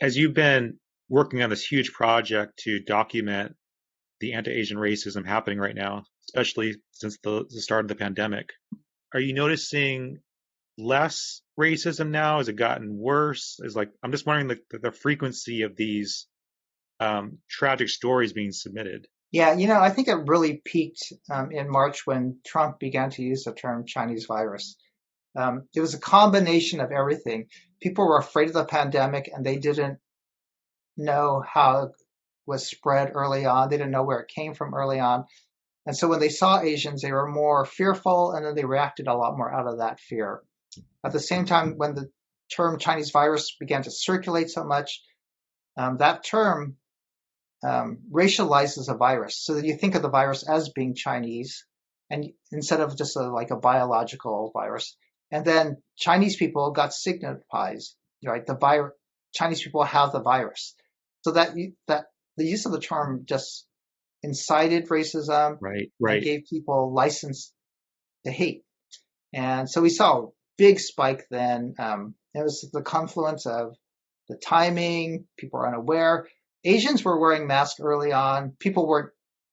as you've been working on this huge project to document the anti-Asian racism happening right now, especially since the start of the pandemic, are you noticing less racism now? Has it gotten worse? I'm just wondering the frequency of these tragic stories being submitted. Yeah, I think it really peaked in March when Trump began to use the term Chinese virus. It was a combination of everything. People were afraid of the pandemic and they didn't know how it was spread early on. They didn't know where it came from early on. And so when they saw Asians, they were more fearful, and then they reacted a lot more out of that fear. At the same time, when the term Chinese virus began to circulate so much, that term racializes a virus. So that you think of the virus as being Chinese, and instead of just like a biological virus. And then Chinese people got stigmatized, right? Chinese people have the virus. So that the use of the term just incited racism, Right. and gave people license to hate. And so we saw a big spike then. It was the confluence of the timing, people were unaware. Asians were wearing masks early on.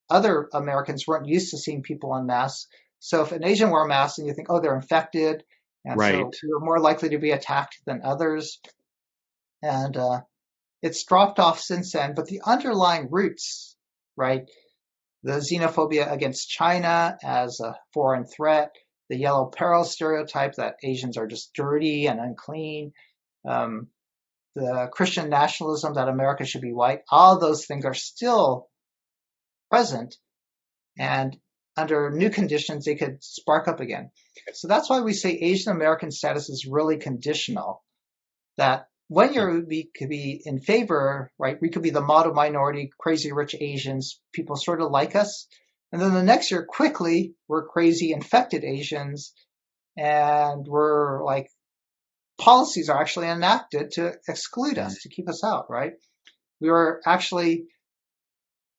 Other Americans weren't used to seeing people in masks. So if an Asian wore a mask, and you think, oh, they're infected. And so you're more likely to be attacked than others. And it's dropped off since then. But the underlying roots, right? The xenophobia against China as a foreign threat, the yellow peril stereotype that Asians are just dirty and unclean, the Christian nationalism that America should be white, all those things are still present. And under new conditions, they could spark up again. So that's why we say Asian American status is really conditional. That when we could be in favor, right? We could be the model minority, crazy rich Asians, people sort of like us. And then the next year, quickly, we're crazy infected Asians, and we're like, policies are actually enacted to exclude us, to keep us out, right? We were actually,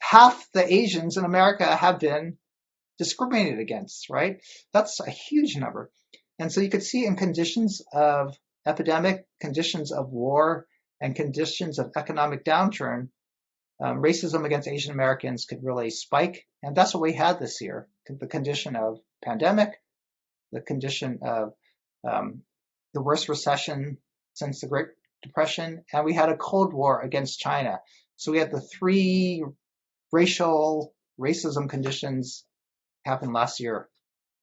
half the Asians in America have been discriminated against, right? That's a huge number. And so you could see in conditions of epidemic, conditions of war, and conditions of economic downturn, racism against Asian Americans could really spike. And that's what we had this year, the condition of pandemic, the condition of the worst recession since the Great Depression, and we had a Cold War against China. So we had the three racism conditions happen last year.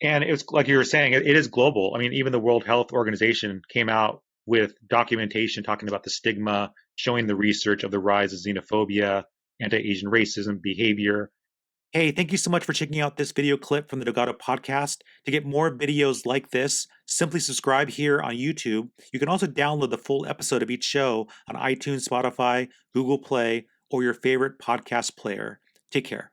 And it's like you were saying, it is global. I mean, even the World Health Organization came out with documentation talking about the stigma, showing the research of the rise of xenophobia, anti-Asian racism behavior. Hey, thank you so much for checking out this video clip from the Delgado podcast. To get more videos like this, simply subscribe here on YouTube. You can also download the full episode of each show on iTunes, Spotify, Google Play, or your favorite podcast player. Take care.